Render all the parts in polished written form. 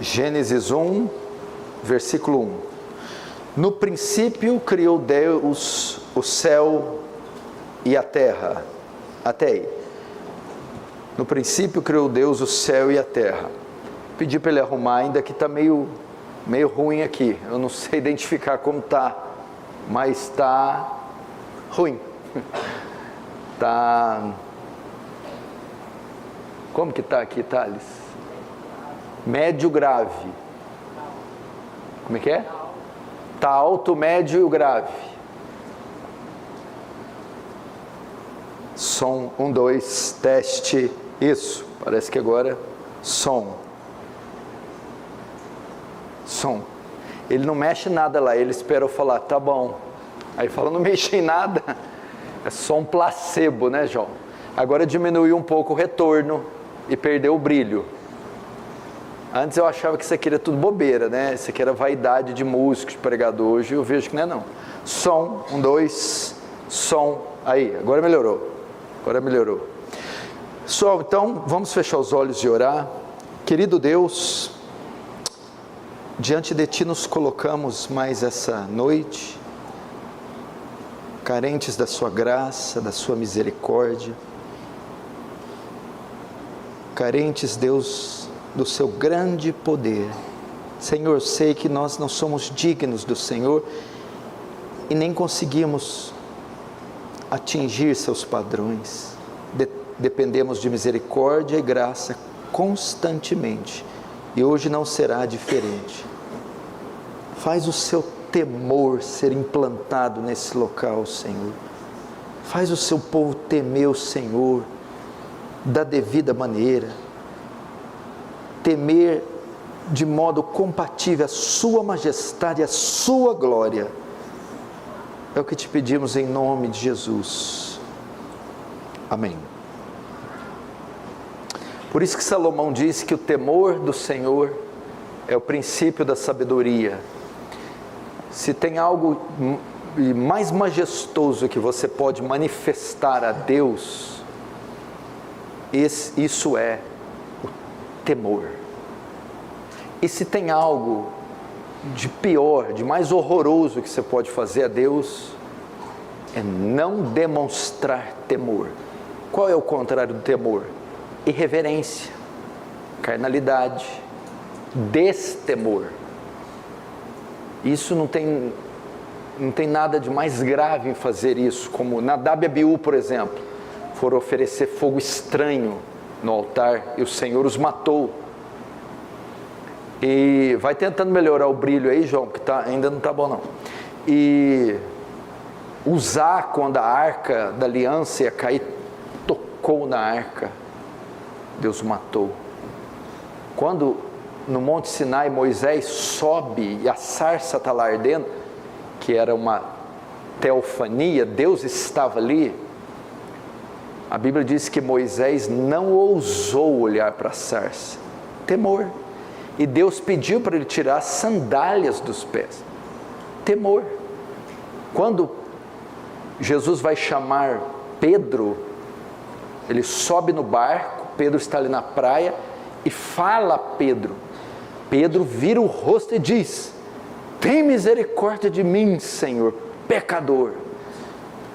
Gênesis 1, versículo 1. No princípio criou Deus o céu e a terra. Até aí. No princípio criou Deus o céu e a terra. Pedi para ele arrumar, ainda que está meio ruim aqui. Eu não sei identificar como está, mas está ruim. Está... Como que está aqui, Thales? Médio grave. Como é que é? Está alto, médio e grave. Som, 1, 2, teste. Isso, parece que agora som. Som. Ele não mexe nada lá, ele espera eu falar, tá bom. Aí fala, não mexe em nada. É só um placebo, né, João? Agora diminuiu um pouco o retorno e perdeu o brilho. Antes eu achava que isso aqui era tudo bobeira, né? Isso aqui era vaidade de músico, de pregador. Hoje eu vejo que não é não. Som, 1, 2, som. Aí, agora melhorou. Agora melhorou. Pessoal, então vamos fechar os olhos e orar. Querido Deus, diante de Ti nos colocamos mais essa noite, carentes da Sua graça, da Sua misericórdia, carentes, Deus, do Seu grande poder. Senhor, sei que nós não somos dignos do Senhor e nem conseguimos atingir Seus padrões. Dependemos de misericórdia e graça constantemente, e hoje não será diferente. Faz o Seu temor ser implantado nesse local, Senhor. Faz o Seu povo temer o Senhor da devida maneira, temer de modo compatível a Sua majestade, a Sua glória. É o que te pedimos em nome de Jesus. Amém. Por isso que Salomão disse que o temor do Senhor é o princípio da sabedoria. Se tem algo mais majestoso que você pode manifestar a Deus, isso é o temor. E se tem algo de pior, de mais horroroso que você pode fazer a Deus, é não demonstrar temor. Qual é o contrário do temor? Irreverência, carnalidade, destemor. Isso não tem nada de mais grave em fazer isso, como Nadab e Abiú, por exemplo, foram oferecer fogo estranho no altar e o Senhor os matou. E vai tentando melhorar o brilho aí, João, que ainda não está bom não. E Uzá, quando a arca da aliança ia cair, tocou na arca, Deus matou. Quando no Monte Sinai Moisés sobe e a sarça está lá ardendo, que era uma teofania, Deus estava ali, a Bíblia diz que Moisés não ousou olhar para a sarça, temor. E Deus pediu para ele tirar as sandálias dos pés, temor. Quando Jesus vai chamar Pedro, ele sobe no barco, Pedro está ali na praia e fala a Pedro. Pedro vira o rosto e diz: tem misericórdia de mim, Senhor, pecador.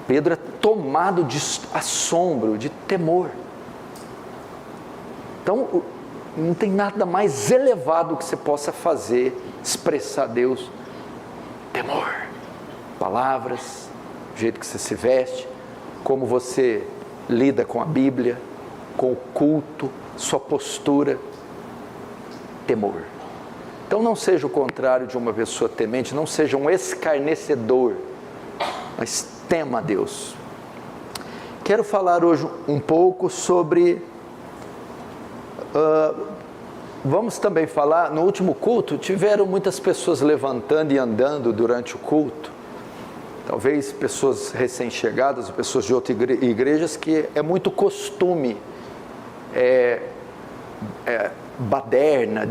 Pedro é tomado de assombro, de temor. Então, não tem nada mais elevado que você possa fazer, expressar a Deus. Temor. Palavras, o jeito que você se veste, como você lida com a Bíblia, com o culto, sua postura. Temor. Então não seja o contrário de uma pessoa temente, não seja um escarnecedor, mas tema a Deus. Quero falar hoje um pouco sobre... vamos também falar, no último culto, tiveram muitas pessoas levantando e andando durante o culto. Talvez pessoas recém-chegadas, pessoas de outras igrejas, que é muito costume, baderna,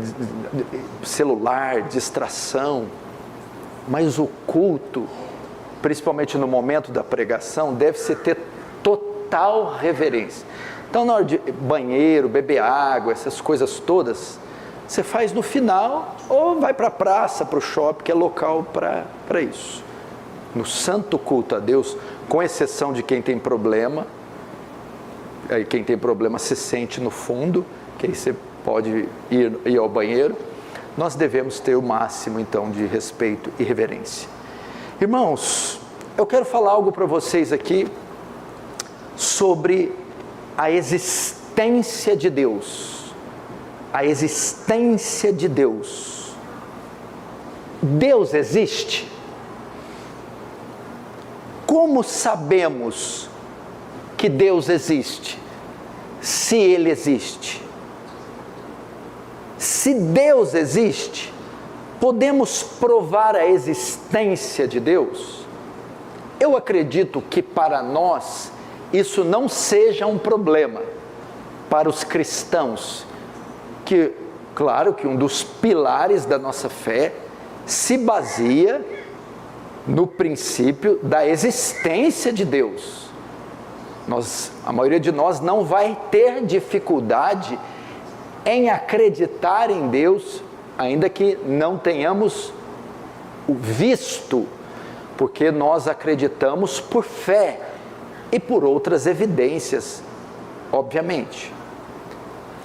celular, distração. Mas o culto, principalmente no momento da pregação, deve-se ter total reverência. Então, na hora de banheiro, beber água, essas coisas todas, você faz no final, ou vai para a praça, para o shopping, que é local para isso. No santo culto a Deus, com exceção de quem tem problema, aí quem tem problema se sente no fundo, que aí você pode ir ao banheiro, nós devemos ter o máximo então de respeito e reverência. Irmãos, eu quero falar algo para vocês aqui sobre a existência de Deus. A existência de Deus. Deus existe? Como sabemos que Deus existe? Se Ele existe. Se Deus existe, podemos provar a existência de Deus? Eu acredito que para nós isso não seja um problema. Para os cristãos, que, claro que um dos pilares da nossa fé se baseia no princípio da existência de Deus. A maioria de nós não vai ter dificuldade em acreditar em Deus, ainda que não tenhamos o visto, porque nós acreditamos por fé e por outras evidências, obviamente.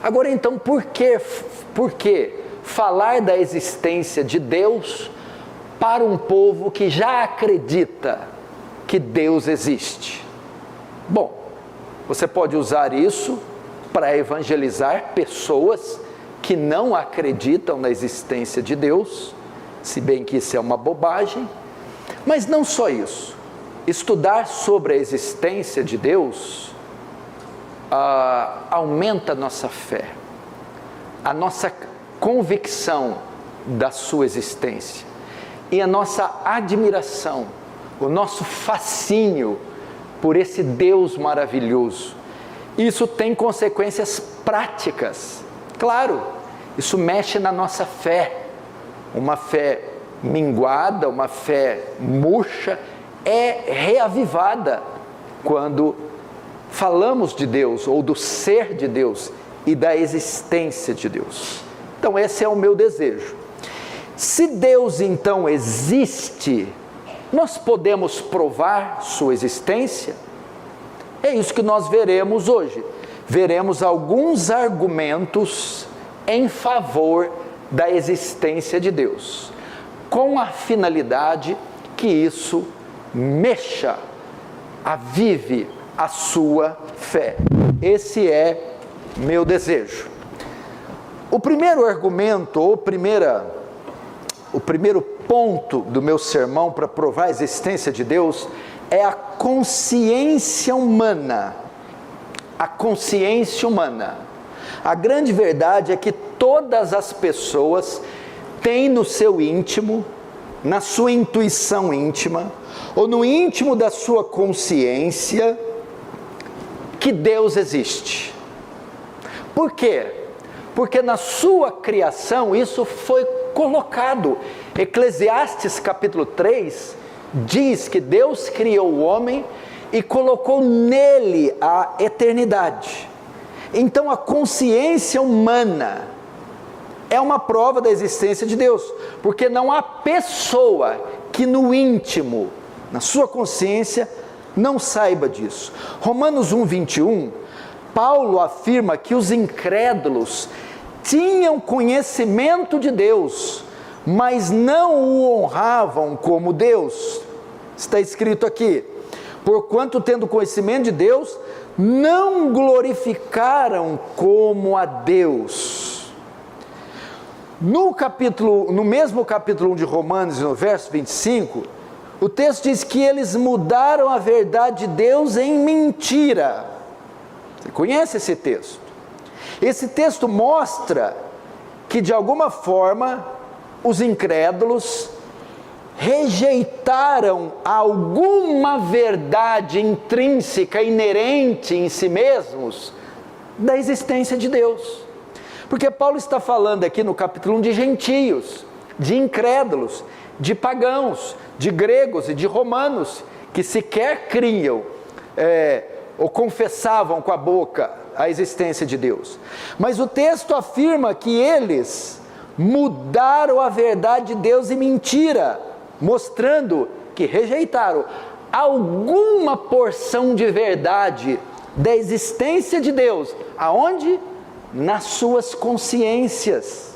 Agora então, por que falar da existência de Deus para um povo que já acredita que Deus existe? Bom, você pode usar isso para evangelizar pessoas que não acreditam na existência de Deus, se bem que isso é uma bobagem, mas não só isso. Estudar sobre a existência de Deus aumenta a nossa fé, a nossa convicção da sua existência e a nossa admiração, o nosso fascínio por esse Deus maravilhoso. Isso tem consequências práticas, claro, isso mexe na nossa fé, uma fé minguada, uma fé murcha, é reavivada quando falamos de Deus, ou do ser de Deus, e da existência de Deus. Então esse é o meu desejo. Se Deus então existe, nós podemos provar sua existência? É isso que nós veremos hoje. Veremos alguns argumentos em favor da existência de Deus, com a finalidade que isso mexa, avive a sua fé. Esse é meu desejo. O primeiro argumento, ou o primeiro ponto do meu sermão para provar a existência de Deus é a consciência humana. A consciência humana. A grande verdade é que todas as pessoas têm no seu íntimo, na sua intuição íntima, ou no íntimo da sua consciência, que Deus existe. Por quê? Porque na sua criação isso foi colocado. Eclesiastes capítulo 3 diz que Deus criou o homem e colocou nele a eternidade. Então a consciência humana é uma prova da existência de Deus, porque não há pessoa que no íntimo, na sua consciência, não saiba disso. Romanos 1:21, Paulo afirma que os incrédulos tinham conhecimento de Deus, mas não o honravam como Deus. Está escrito aqui: porquanto tendo conhecimento de Deus, não glorificaram como a Deus. No mesmo capítulo 1 de Romanos, no verso 25, o texto diz que eles mudaram a verdade de Deus em mentira. Você conhece esse texto? Esse texto mostra que de alguma forma os incrédulos rejeitaram alguma verdade intrínseca, inerente em si mesmos, da existência de Deus. Porque Paulo está falando aqui no capítulo 1 de gentios, de incrédulos, de pagãos, de gregos e de romanos, que sequer criam ou confessavam com a boca a existência de Deus. Mas o texto afirma que eles mudaram a verdade de Deus em mentira, mostrando que rejeitaram alguma porção de verdade da existência de Deus. Aonde? Nas suas consciências.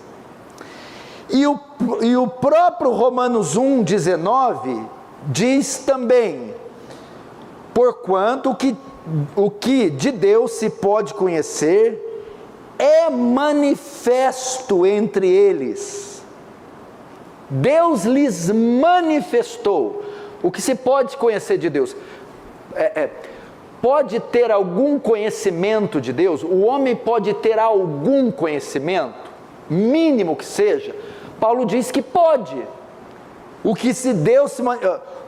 E o próprio Romanos 1,19 diz também: porquanto o que de Deus se pode conhecer é manifesto entre eles. Deus lhes manifestou. O que se pode conhecer de Deus? Pode ter algum conhecimento de Deus? O homem pode ter algum conhecimento, mínimo que seja? Paulo diz que pode.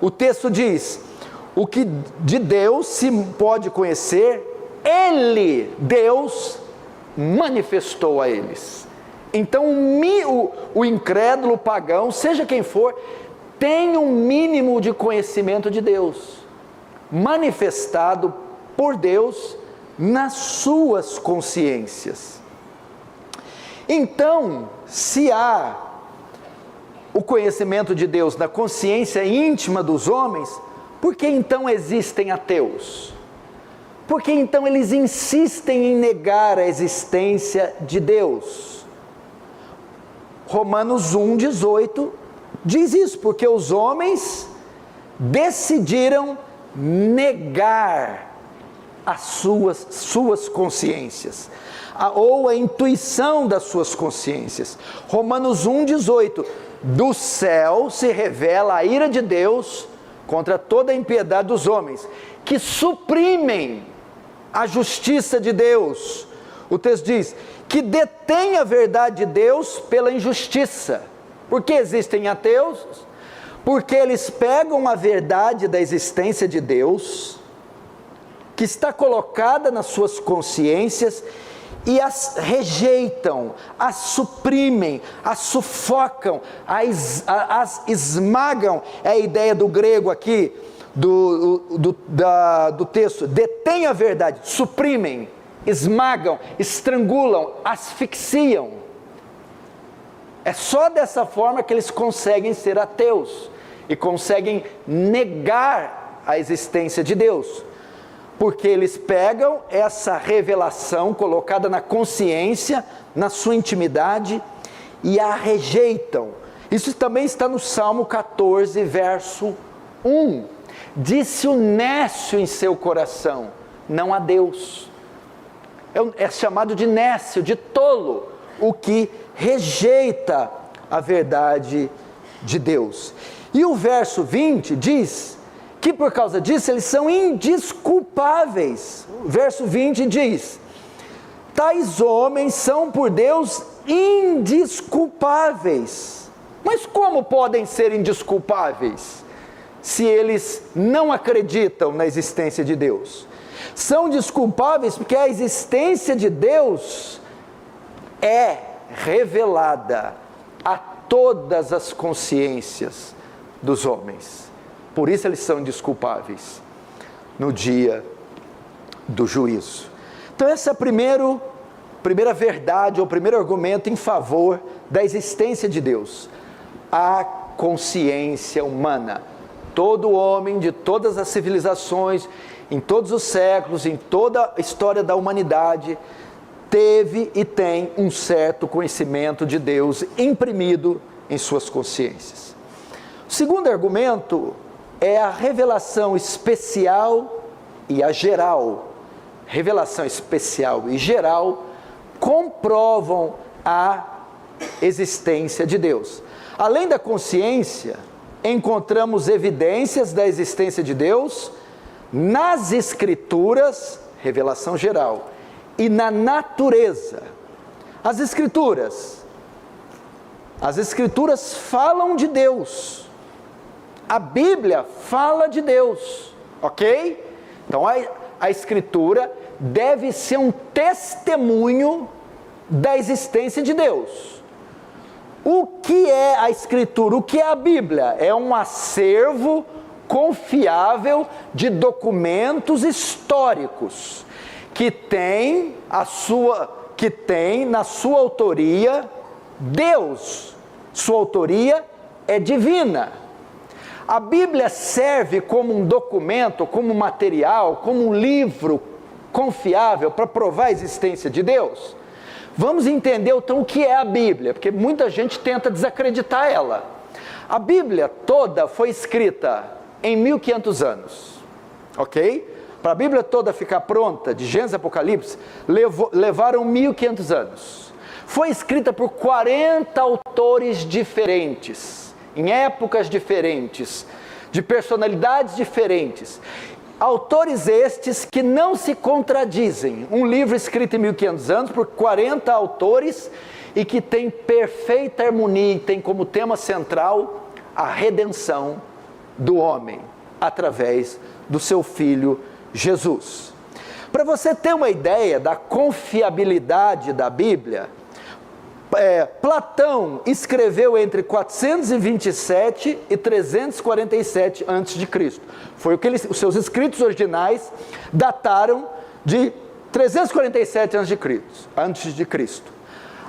O texto diz: o que de Deus se pode conhecer, Deus, manifestou a eles. Então o incrédulo, o pagão, seja quem for, tem um mínimo de conhecimento de Deus, manifestado por Deus nas suas consciências. Então, se há o conhecimento de Deus na consciência íntima dos homens, por que então existem ateus? Por que então eles insistem em negar a existência de Deus? Romanos 1,18 diz isso, porque os homens decidiram negar as suas consciências, ou a intuição das suas consciências. Romanos 1,18: do céu se revela a ira de Deus contra toda a impiedade dos homens, que suprimem a justiça de Deus. O texto diz que detém a verdade de Deus pela injustiça. Por que existem ateus? Porque eles pegam a verdade da existência de Deus, que está colocada nas suas consciências, e as rejeitam, as suprimem, as sufocam, as esmagam. É a ideia do grego aqui, do texto: detém a verdade, suprimem, esmagam, estrangulam, asfixiam. É só dessa forma que eles conseguem ser ateus e conseguem negar a existência de Deus, porque eles pegam essa revelação colocada na consciência, na sua intimidade, e a rejeitam. Isso também está no Salmo 14, verso 1. Disse o nécio em seu coração: não há Deus. É chamado de nécio, de tolo, o que rejeita a verdade de Deus. E o verso 20 diz que por causa disso eles são indesculpáveis. O verso 20 diz: tais homens são por Deus indesculpáveis. Mas como podem ser indesculpáveis se eles não acreditam na existência de Deus? São desculpáveis porque a existência de Deus é revelada a todas as consciências dos homens. Por isso eles são indesculpáveis no dia do juízo. Então essa é a primeira verdade, ou primeiro argumento em favor da existência de Deus: a consciência humana. Todo homem de todas as civilizações, em todos os séculos, em toda a história da humanidade, teve e tem um certo conhecimento de Deus imprimido em suas consciências. O segundo argumento é a revelação especial e a geral. Revelação especial e geral comprovam a existência de Deus. Além da consciência, encontramos evidências da existência de Deus nas Escrituras, revelação geral, e na natureza. As Escrituras falam de Deus. A Bíblia fala de Deus, ok? Então a Escritura deve ser um testemunho da existência de Deus. O que é a Escritura? O que é a Bíblia? É um acervo confiável de documentos históricos que tem na sua autoria Deus. Sua autoria é divina. A Bíblia serve como um documento, como um material, como um livro confiável para provar a existência de Deus. Vamos entender então o que é a Bíblia, porque muita gente tenta desacreditar ela. A Bíblia toda foi escrita em 1500 anos, ok? Para a Bíblia toda ficar pronta, de Gênesis a Apocalipse, levaram 1500 anos. Foi escrita por 40 autores diferentes, em épocas diferentes, de personalidades diferentes. Autores estes que não se contradizem. Um livro escrito em 1500 anos por 40 autores e que tem perfeita harmonia e tem como tema central a redenção do homem através do seu Filho Jesus. Para você ter uma ideia da confiabilidade da Bíblia, Platão escreveu entre 427 e 347 a.C. Foi o que os seus escritos originais dataram de 347 a.C.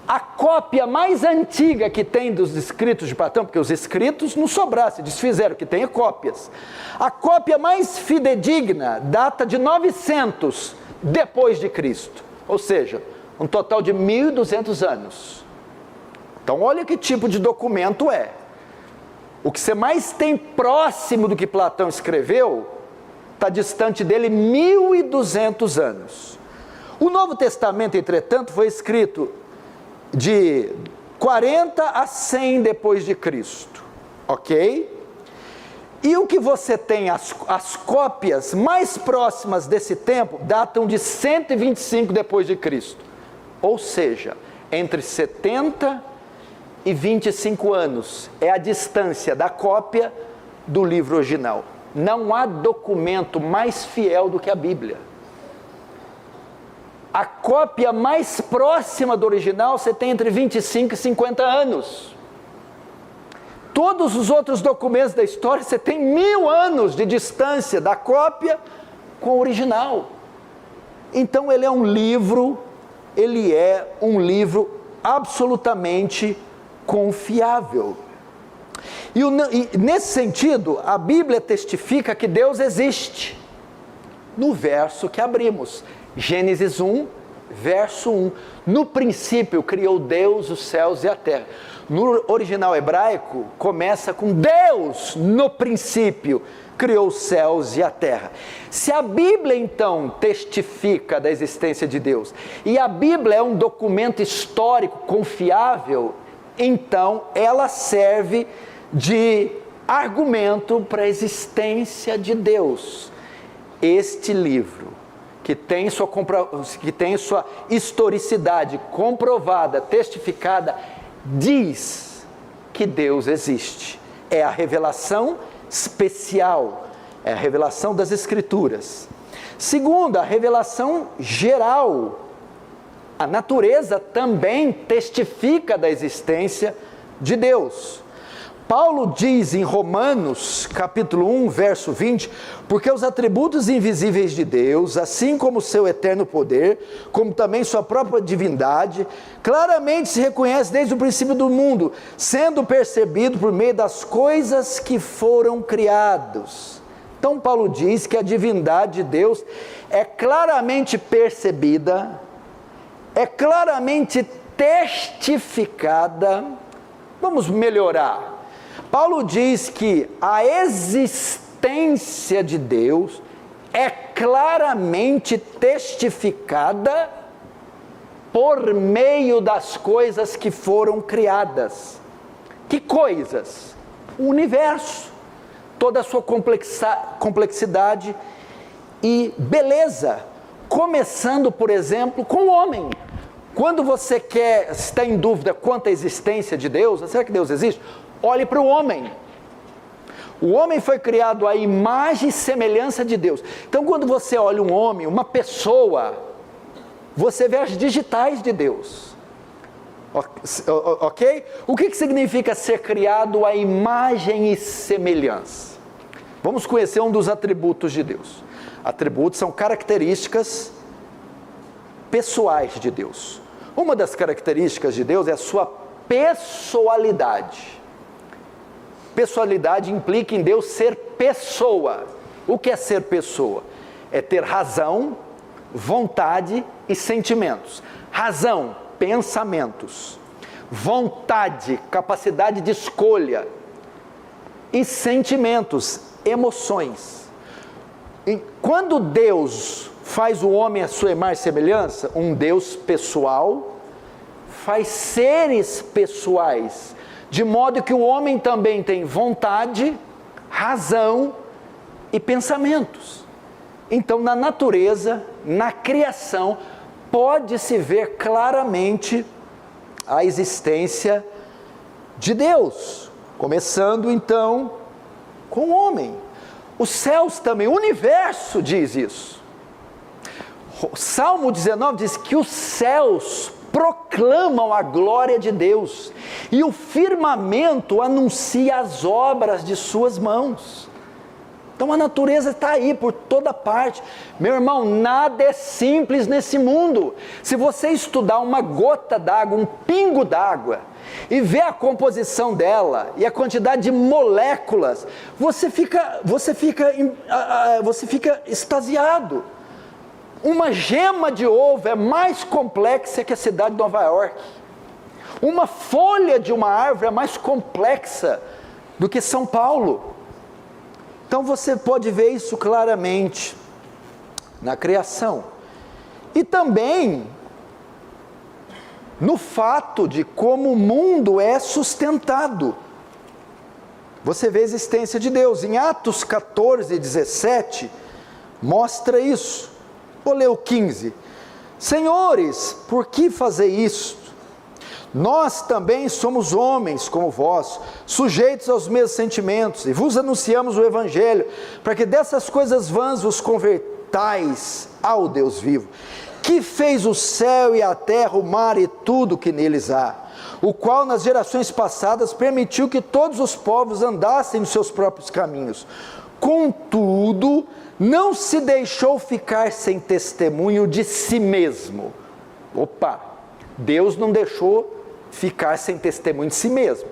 A cópia mais antiga que tem dos escritos de Platão, porque os escritos não sobraram, se desfizeram, que tem cópias. A cópia mais fidedigna data de 900 depois de Cristo, ou seja, um total de 1200 anos. Então olha que tipo de documento é. O que você mais tem próximo do que Platão escreveu, está distante dele 1200 anos. O Novo Testamento, entretanto, foi escrito de 40 a 100 depois de Cristo, ok? E o que você tem, as cópias mais próximas desse tempo, datam de 125 depois de Cristo. Ou seja, entre 70 e 25 anos é a distância da cópia do livro original. Não há documento mais fiel do que a Bíblia. A cópia mais próxima do original você tem entre 25 e 50 anos. Todos os outros documentos da história você tem 1000 anos de distância da cópia com o original. Então ele é um livro absolutamente confiável. E nesse sentido, a Bíblia testifica que Deus existe. No verso que abrimos, Gênesis 1, verso 1. No princípio criou Deus os céus e a terra. No original hebraico, começa com Deus no princípio criou os céus e a terra. Se a Bíblia então testifica da existência de Deus, e a Bíblia é um documento histórico confiável, então ela serve de argumento para a existência de Deus. Este livro, que tem sua historicidade comprovada, testificada, diz que Deus existe. É a revelação especial, é a revelação das Escrituras. Segundo, a revelação geral. A natureza também testifica da existência de Deus. Paulo diz em Romanos, capítulo 1, verso 20, porque os atributos invisíveis de Deus, assim como o seu eterno poder, como também sua própria divindade, claramente se reconhece desde o princípio do mundo, sendo percebido por meio das coisas que foram criadas. Então Paulo diz que a divindade de Deus é claramente percebida, é claramente testificada. Vamos melhorar. Paulo diz que a existência de Deus é claramente testificada por meio das coisas que foram criadas. Que coisas? O universo, toda a sua complexidade e beleza, começando, por exemplo, com o homem. Quando você está em dúvida quanto à existência de Deus, será que Deus existe? Olhe para o homem. O homem foi criado à imagem e semelhança de Deus. Então, quando você olha um homem, uma pessoa, você vê as digitais de Deus. Ok? O que significa ser criado à imagem e semelhança? Vamos conhecer um dos atributos de Deus. Atributos são características pessoais de Deus. Uma das características de Deus é a sua pessoalidade. Pessoalidade implica em Deus ser pessoa. O que é ser pessoa? É ter razão, vontade e sentimentos. Razão, pensamentos. Vontade, capacidade de escolha. E sentimentos, emoções. E quando Deus faz o homem à sua imagem e semelhança, um Deus pessoal faz seres pessoais, de modo que o homem também tem vontade, razão e pensamentos. Então, na natureza, na criação, pode-se ver claramente a existência de Deus, começando então com o homem. Os céus também, o universo diz isso. O Salmo 19 diz que os céus proclamam a glória de Deus, e o firmamento anuncia as obras de suas mãos. Então a natureza está aí por toda parte. Meu irmão, nada é simples nesse mundo. Se você estudar uma gota d'água, um pingo d'água, e ver a composição dela e a quantidade de moléculas, você fica extasiado. Uma gema de ovo é mais complexa que a cidade de Nova York. Uma folha de uma árvore é mais complexa do que São Paulo. Então você pode ver isso claramente na criação. E também no fato de como o mundo é sustentado. Você vê a existência de Deus. Em Atos 14, 17, mostra isso. Vou ler o 15. Senhores, por que fazer isto? Nós também somos homens como vós, sujeitos aos mesmos sentimentos, e vos anunciamos o Evangelho, para que dessas coisas vãs vos convertais ao Deus vivo, que fez o céu e a terra, o mar e tudo que neles há, o qual nas gerações passadas permitiu que todos os povos andassem nos seus próprios caminhos. Contudo, não se deixou ficar sem testemunho de si mesmo. Opa! Deus não deixou ficar sem testemunho de si mesmo.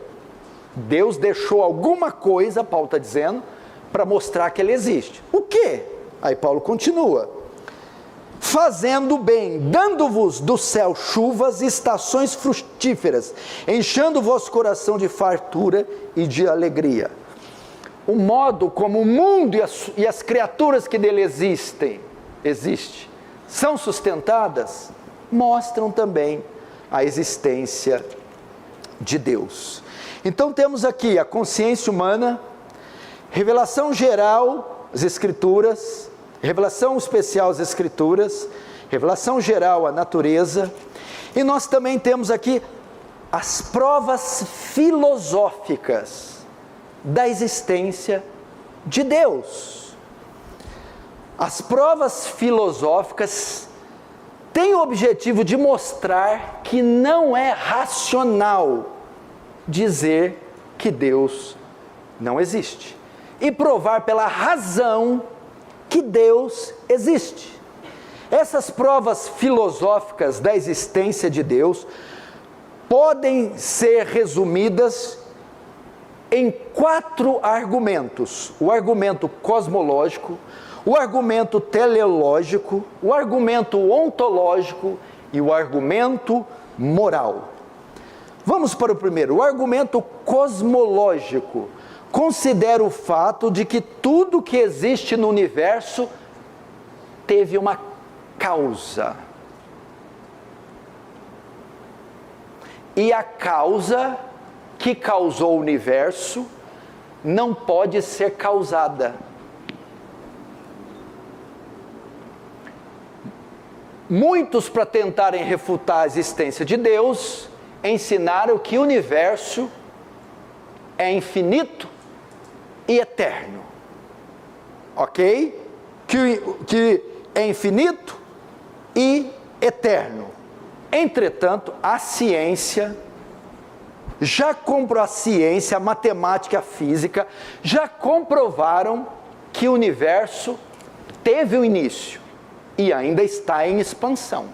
Deus deixou alguma coisa, Paulo está dizendo, para mostrar que Ele existe. O quê? Aí Paulo continua. Fazendo bem, dando-vos do céu chuvas e estações frutíferas, enchendo o vosso coração de fartura e de alegria. O modo como o mundo e as criaturas que nele existem, são sustentadas, mostram também a existência de Deus. Então temos aqui a consciência humana, revelação geral, as Escrituras, revelação especial às Escrituras, revelação geral à natureza, e nós também temos aqui as provas filosóficas da existência de Deus. As provas filosóficas têm o objetivo de mostrar que não é racional dizer que Deus não existe, e provar pela razão que Deus existe. Essas provas filosóficas da existência de Deus podem ser resumidas em 4 argumentos: o argumento cosmológico, o argumento teleológico, o argumento ontológico e o argumento moral. Vamos para o primeiro. O argumento cosmológico considera o fato de que tudo que existe no universo teve uma causa. E a causa que causou o universo não pode ser causada. Muitos, para tentarem refutar a existência de Deus, ensinaram que o universo é infinito e eterno. Ok? Que é infinito e eterno. Entretanto, a ciência a matemática, a física, já comprovaram que o universo teve um início e ainda está em expansão.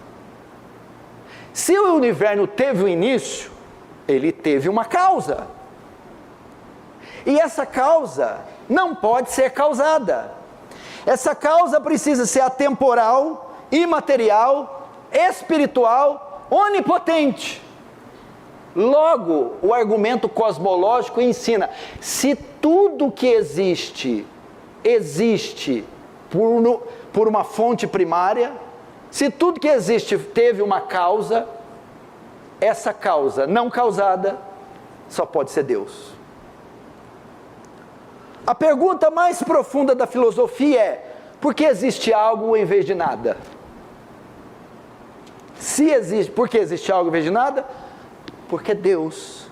Se o universo teve um início, ele teve uma causa. E essa causa não pode ser causada. Essa causa precisa ser atemporal, imaterial, espiritual, onipotente. Logo, o argumento cosmológico ensina: se tudo que existe, existe por uma fonte primária, se tudo que existe teve uma causa, essa causa não causada só pode ser Deus. A pergunta mais profunda da filosofia é: por que existe algo em vez de nada? Por que existe algo em vez de nada? Porque Deus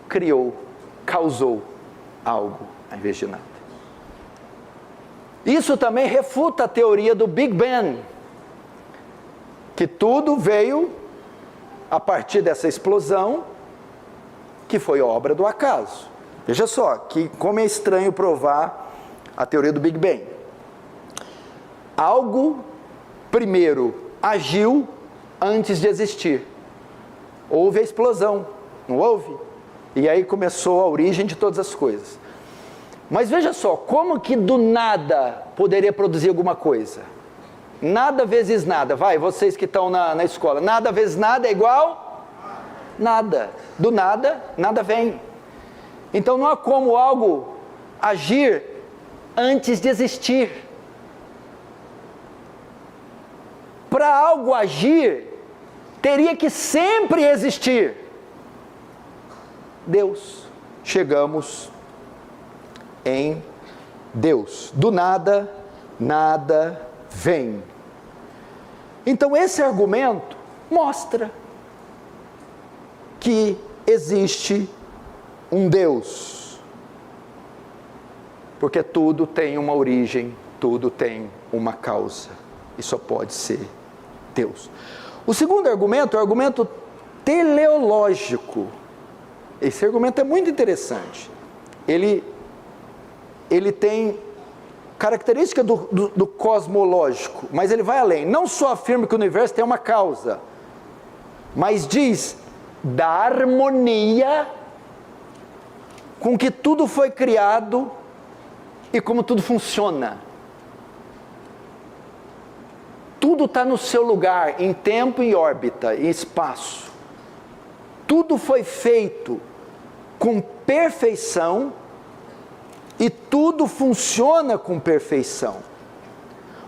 criou, causou algo em vez de nada. Isso também refuta a teoria do Big Bang, que tudo veio a partir dessa explosão, que foi obra do acaso. Veja só, como é estranho provar a teoria do Big Bang. Algo, primeiro, agiu antes de existir. Houve a explosão, não houve? E aí começou a origem de todas as coisas. Mas veja só, como que do nada poderia produzir alguma coisa? Nada vezes nada, vai, vocês que estão na escola, nada vezes nada é igual? Nada. Do nada, nada vem. Então não há como algo agir antes de existir. Para algo agir, teria que sempre existir. Deus. Chegamos em Deus. Do nada, nada vem. Então esse argumento mostra que existe um Deus. Porque tudo tem uma origem, tudo tem uma causa. E só pode ser Deus. O segundo argumento é o argumento teleológico. Esse argumento é muito interessante. Ele tem característica do cosmológico, mas ele vai além. Não só afirma que o universo tem uma causa, mas diz da harmonia com que tudo foi criado e como tudo funciona. Tudo está no seu lugar, em tempo e órbita, em espaço. Tudo foi feito com perfeição e tudo funciona com perfeição.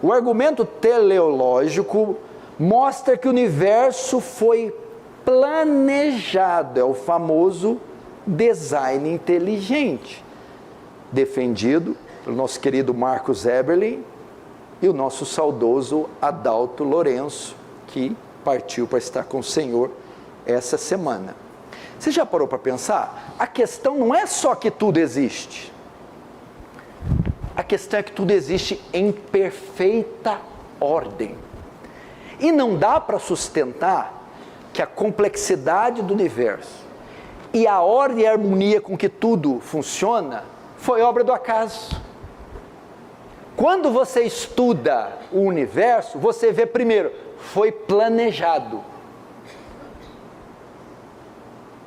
O argumento teleológico mostra que o universo foi planejado, é o famoso design inteligente, defendido pelo nosso querido Marcus Eberlin e o nosso saudoso Adalto Lourenço, que partiu para estar com o Senhor essa semana. Você já parou para pensar? A questão não é só que tudo existe. A questão é que tudo existe em perfeita ordem. E não dá para sustentar que a complexidade do universo e a ordem e a harmonia com que tudo funciona foi obra do acaso. Quando você estuda o universo, você vê primeiro, foi planejado.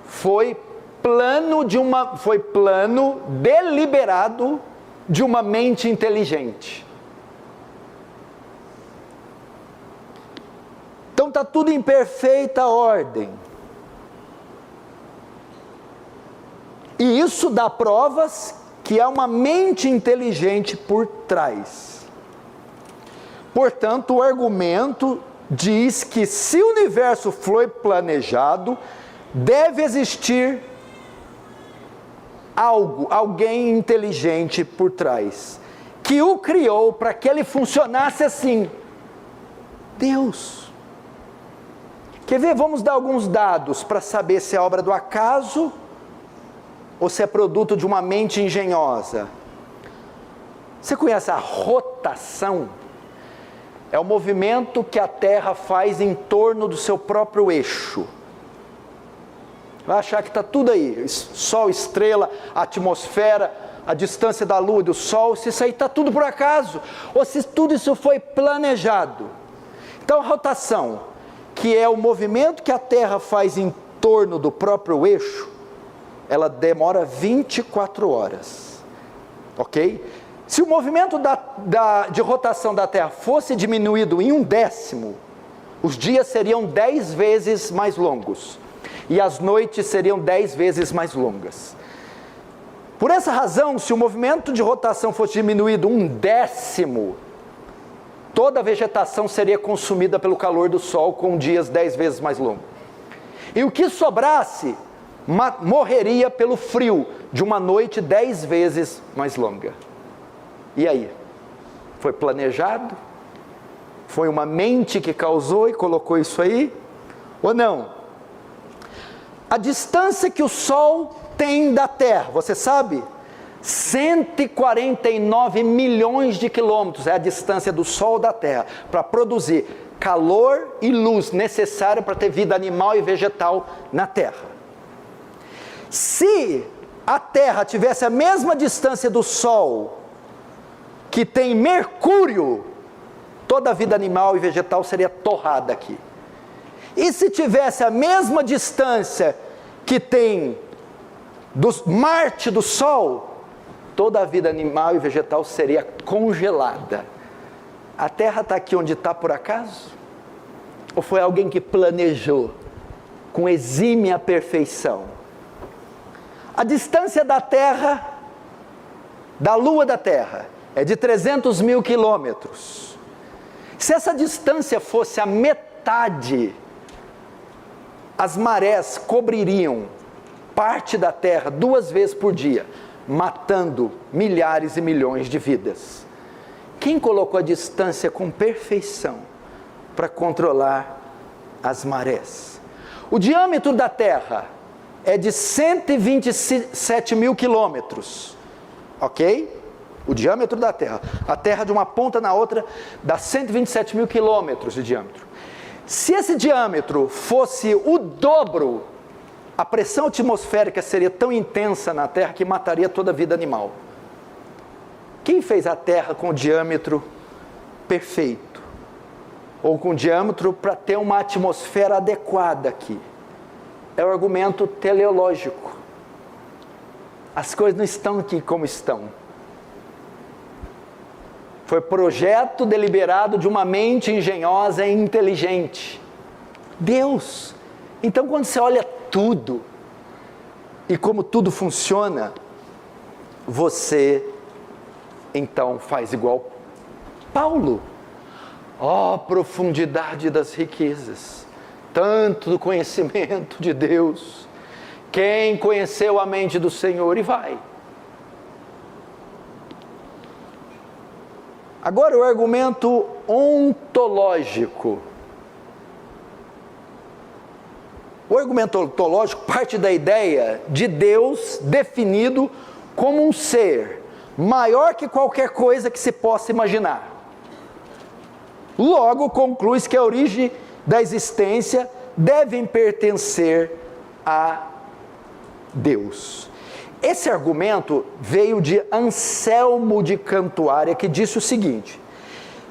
Foi plano deliberado de uma mente inteligente. Então está tudo em perfeita ordem. E isso dá provas que há uma mente inteligente por trás. Portanto, o argumento diz que se o universo foi planejado, deve existir alguém inteligente por trás, que o criou para que ele funcionasse assim. Deus. Quer ver? Vamos dar alguns dados para saber se é obra do acaso ou se é produto de uma mente engenhosa. Você conhece a rotação? É o movimento que a Terra faz em torno do seu próprio eixo. Vai achar que está tudo aí, Sol, estrela, atmosfera, a distância da Lua e do Sol, se isso aí está tudo por acaso, ou se tudo isso foi planejado. Então a rotação que é o movimento que a Terra faz em torno do próprio eixo, ela demora 24 horas, ok? Se o movimento de rotação da Terra fosse diminuído em 1/10, os dias seriam 10 vezes mais longos, e as noites seriam 10 vezes mais longas. Por essa razão, se o movimento de rotação fosse diminuído 1/10, toda a vegetação seria consumida pelo calor do Sol, com dias 10 vezes mais longos. E o que sobrasse, morreria pelo frio de uma noite 10 vezes mais longa. E aí? Foi planejado? Foi uma mente que causou e colocou isso aí? Ou não? A distância que o Sol tem da Terra, você sabe? 149 milhões de quilômetros é a distância do Sol da Terra para produzir calor e luz necessária para ter vida animal e vegetal na Terra. Se a Terra tivesse a mesma distância do Sol que tem Mercúrio, toda a vida animal e vegetal seria torrada aqui. E se tivesse a mesma distância que tem Marte do Sol, toda a vida animal e vegetal seria congelada. A Terra está aqui onde está por acaso? Ou foi alguém que planejou com exímia perfeição? A distância da Terra, da Lua da Terra, é de 300 mil quilômetros. Se essa distância fosse a metade, as marés cobririam parte da Terra 2 vezes por dia, matando milhares e milhões de vidas. Quem colocou a distância com perfeição para controlar as marés? O diâmetro da Terra é de 127 mil quilômetros, ok? O diâmetro da Terra. A Terra de uma ponta na outra dá 127 mil quilômetros de diâmetro. Se esse diâmetro fosse o dobro, a pressão atmosférica seria tão intensa na Terra que mataria toda a vida animal. Quem fez a Terra com o diâmetro perfeito? Ou com diâmetro para ter uma atmosfera adequada aqui? É o argumento teleológico. As coisas não estão aqui como estão. Foi projeto deliberado de uma mente engenhosa e inteligente. Deus. Então, quando você olha tudo e como tudo funciona, você então faz igual Paulo. Ó, profundidade das riquezas, tanto do conhecimento de Deus. Quem conheceu a mente do Senhor? E vai. Agora o argumento ontológico. O argumento ontológico parte da ideia de Deus definido como um ser maior que qualquer coisa que se possa imaginar. Logo, conclui-se que a origem da existência deve pertencer a Deus. Esse argumento veio de Anselmo de Cantuária, que disse o seguinte: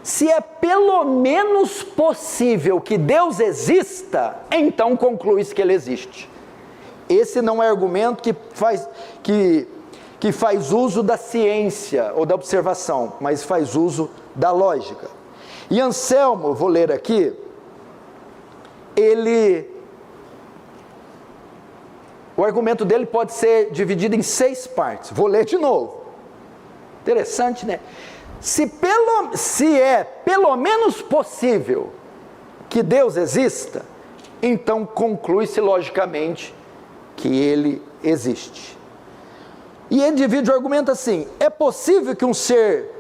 se é pelo menos possível que Deus exista, então conclui-se que Ele existe. Esse não é argumento que faz uso da ciência ou da observação, mas faz uso da lógica. E Anselmo, vou ler aqui, o argumento dele pode ser dividido em 6 partes. Vou ler de novo. Interessante, né? Se é pelo menos possível que Deus exista, então conclui-se logicamente que Ele existe. E ele divide o argumento assim: é possível que um ser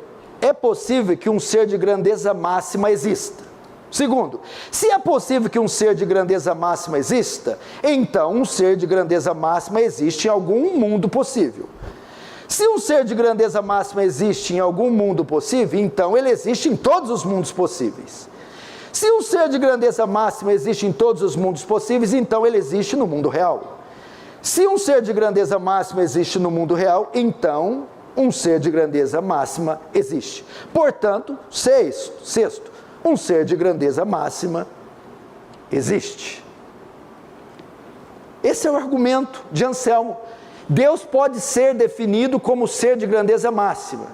de grandeza máxima exista. Segundo, se é possível que um ser de grandeza máxima exista, então um ser de grandeza máxima existe em algum mundo possível. Se um ser de grandeza máxima existe em algum mundo possível, então ele existe em todos os mundos possíveis. Se um ser de grandeza máxima existe em todos os mundos possíveis, então ele existe no mundo real. Se um ser de grandeza máxima existe no mundo real, então um ser de grandeza máxima existe. Portanto, sexto, um ser de grandeza máxima existe. Esse é o argumento de Anselmo. Deus pode ser definido como ser de grandeza máxima.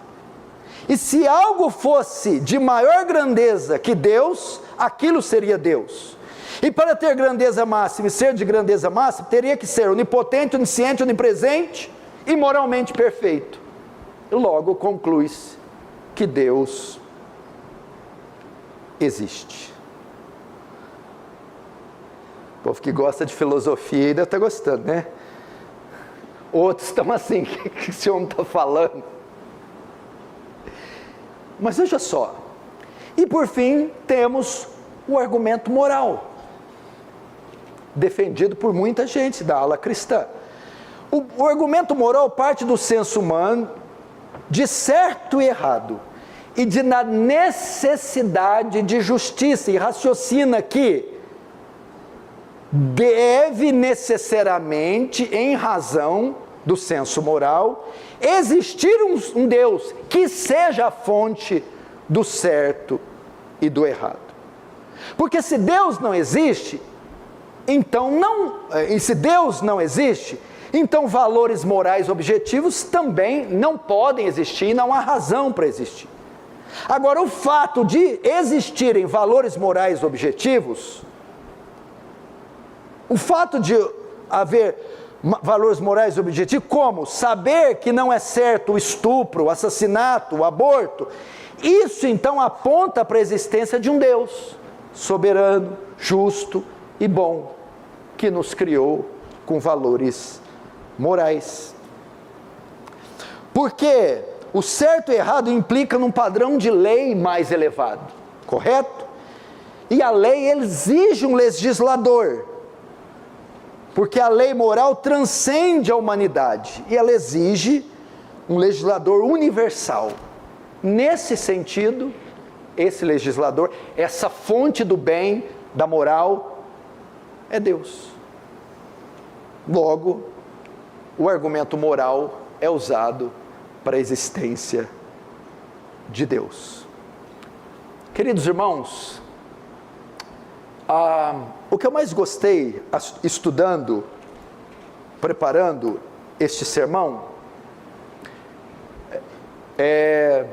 E se algo fosse de maior grandeza que Deus, aquilo seria Deus. E para ter grandeza máxima e ser de grandeza máxima, teria que ser onipotente, onisciente, onipresente e moralmente perfeito. E logo conclui-se que Deus existe. O povo que gosta de filosofia ainda está gostando, né? Outros estão assim, o que esse homem está falando? Mas veja só, e por fim temos o argumento moral, defendido por muita gente da ala cristã. O argumento moral parte do senso humano, de certo e errado, e da necessidade de justiça, e raciocina que deve necessariamente, em razão do senso moral, existir um Deus que seja a fonte do certo e do errado. Porque se Deus não existe, então valores morais objetivos também não podem existir e não há razão para existir. Agora, o fato de existirem valores morais objetivos, o fato de haver valores morais objetivos, como saber que não é certo o estupro, o assassinato, o aborto, isso então aponta para a existência de um Deus soberano, justo e bom, que nos criou com valores morais. Porque o certo e errado implica num padrão de lei mais elevado, correto? E a lei exige um legislador, porque a lei moral transcende a humanidade, e ela exige um legislador universal. Nesse sentido, esse legislador, essa fonte do bem, da moral, é Deus. Logo, o argumento moral é usado para a existência de Deus. Queridos irmãos, o que eu mais gostei estudando, preparando este sermão, é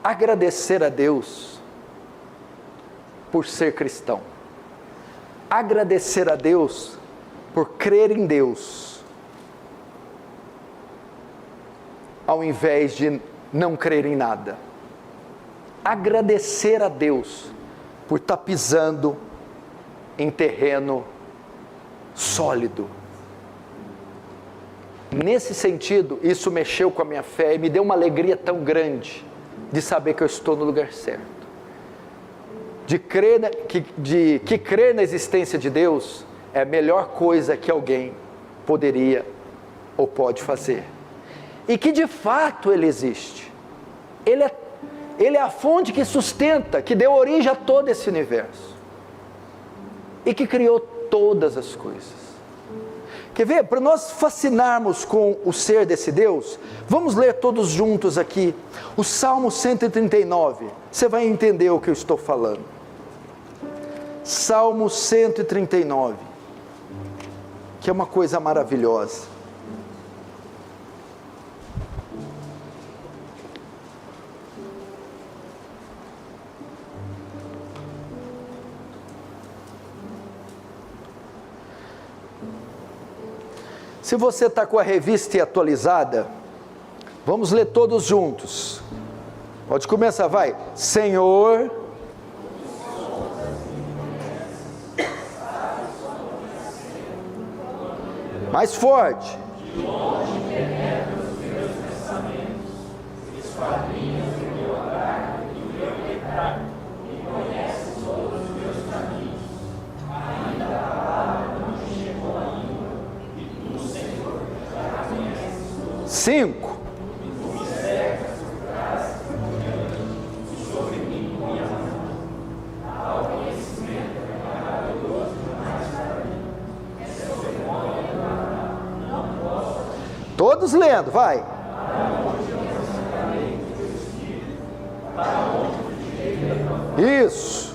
agradecer a Deus por ser cristão, agradecer a Deus por crer em Deus, ao invés de não crer em nada. Agradecer a Deus por estar pisando em terreno sólido. Nesse sentido, isso mexeu com a minha fé e me deu uma alegria tão grande de saber que eu estou no lugar certo. De que crer na existência de Deus é a melhor coisa que alguém poderia ou pode fazer. E que de fato Ele existe. Ele é a fonte que sustenta, que deu origem a todo esse universo. E que criou todas as coisas. Quer ver? Para nós fascinarmos com o ser desse Deus, vamos ler todos juntos aqui o Salmo 139. Você vai entender o que eu estou falando. Salmo 139, que é uma coisa maravilhosa. Se você está com a revista atualizada, vamos ler todos juntos. Pode começar, vai. Senhor, mais forte. De onde penetram os meus pensamentos, esquadrinhas o meu andar e o meu pecar, e conhece todos os meus caminhos. Ainda a palavra não chegou ainda, e tu, Senhor, já conheces todos. 5. Tu me cercas por trás e por diante, e sobre mim põe a mão. Ao conhecimento é maravilhoso demais para mim. Essa cerimônia não posso. Todos lendo, vai. Isso.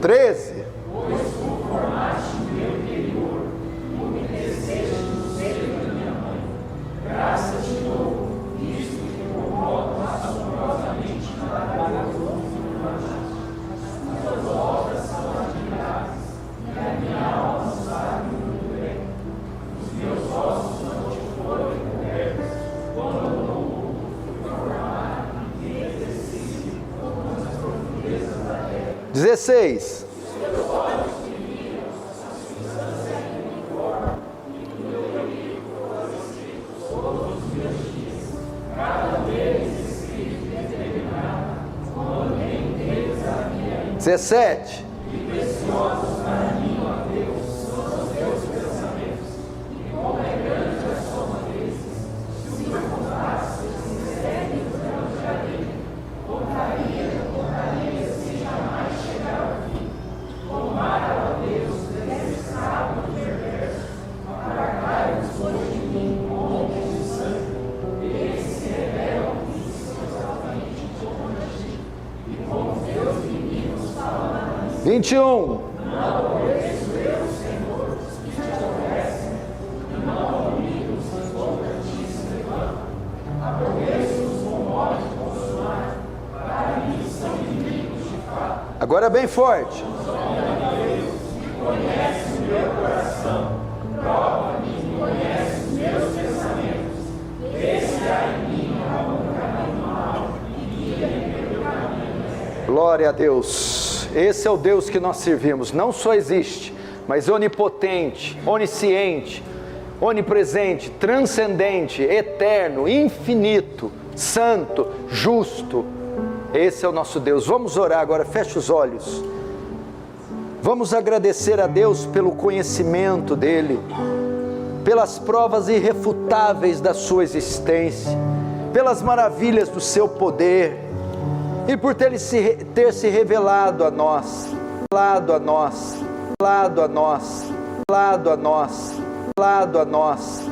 Treze. Dezesseis. Dezessete. Vinte e um. Agora bem forte. Glória a Deus. Esse é o Deus que nós servimos. Não só existe, mas onipotente, onisciente, onipresente, transcendente, eterno, infinito, santo, justo. Esse é o nosso Deus. Vamos orar agora, feche os olhos. Vamos agradecer a Deus pelo conhecimento dEle, pelas provas irrefutáveis da sua existência, pelas maravilhas do seu poder, e por ter se revelado a nós, lado a nós, lado a nós, lado a nós, lado a nós.